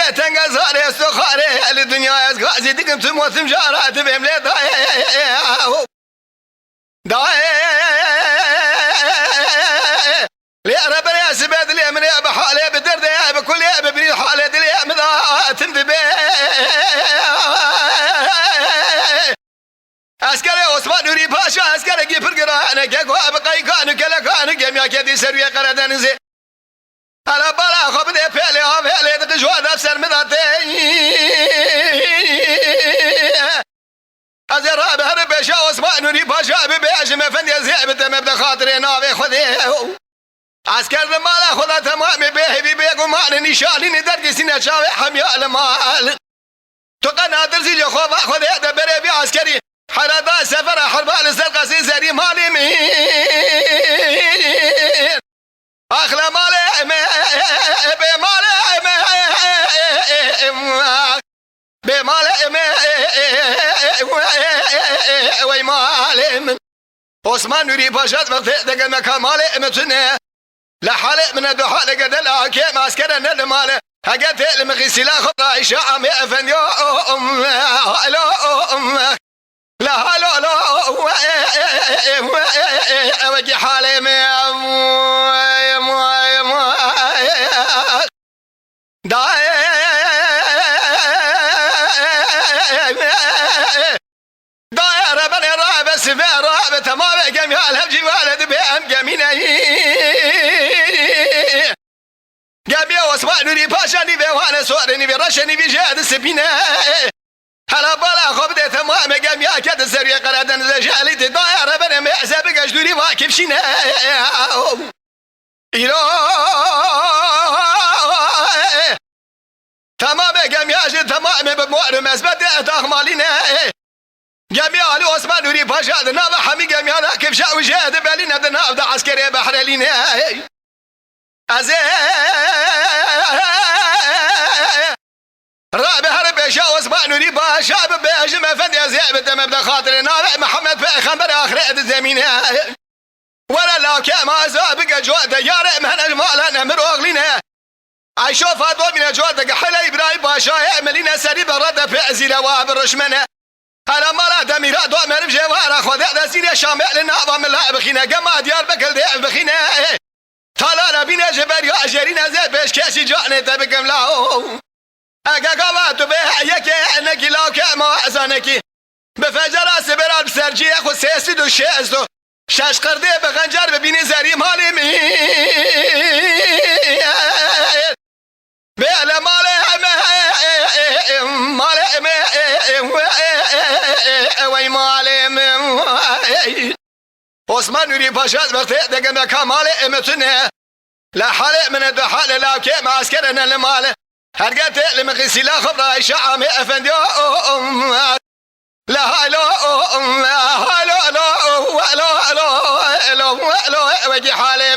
دنیا تنگ زاره استخاره ال دنیا از غازی دیگم تو موسم جارات بهم له دای لي ربنا سبد لي من بحاله بدرد بكل ببني حاله دلي مذا تندبي عسكري عثمان نوري باشا عسكري جيبر قرانا كيكو بقاي كانو كلا كانو جميع كدي سروي قردان زي على بالا خب دي فعلي فعلي تجوا نفسر مذاتي أزراب هرب باشا عثمان نوري باشا ببيش مفندي زي بتمبدا خاطري نافي خذي عسكر المال خذ تمام به بيقو مال نشاني ندرج سنة شاوي حمياء المال تقنا درسي جو خذ خذ هذا بري عسكري حردا سفر حرب السرقة سيسري مالي مين أخلا مالي بمالي بمالي وي مالي عثمان نوري باشات وقت دقل مكان مالي متنه لحالة من الدحاء لقد لا كيم عسكر المال هقت المغسلة خطا إشاعة مئفن يا لا لا لا وجي حالي داير بني راب سفير راب تمام جميع الهبجي والد بهم جميني جميع واسماء نوري باشا نبي وانا سوار نبي رشا نبي جاد السبينة هلا بلا خب دي تمام جميع كد سريع قردن زجالي داير بني مأسابق اجدوري واكب شنا تمام جميع جد تمام بمؤرم اسبت اخمالينا جميع عثمان نوري باشا دنا حمي جميع راكب شاوي جاد بالينا دنا ابدا عسكري بحر لينا ازي رابع هرب باشا عثمان نوري باشا بباش ما فندي ازي مبدا خاطر نابع محمد پیغمبر اخر زمین ولا لا كما زابق جواد يا من مالنا مروغلنا عايشو فاضو من جواد حلا ابراهيم باشا يعملنا سريب رد في ازيل واب الرشمنه انا مرا دميرا دو مرف جوار خذ دسين شامل لنا من بخينا جما ديار بكل دي بخينا طلعنا بينا جبر يا اجرينا زي بيش كاسي جاني تبكم لا اگاگاوات به یک انکی لا که ما ازانکی به فجر سبرال بسرجی خو سیسی دو شیزدو شش قرده به غنجر ببینی زری مالی می به مال مال وی مال عثمان نوری پاشاد وقتی دگم کمال امتونه لحال من دو حال لا که ما اسکرنا المال هرقت لمغسلا خبر إشاعة مئفن يا لا لا لا لا لا لا لا وجي حالي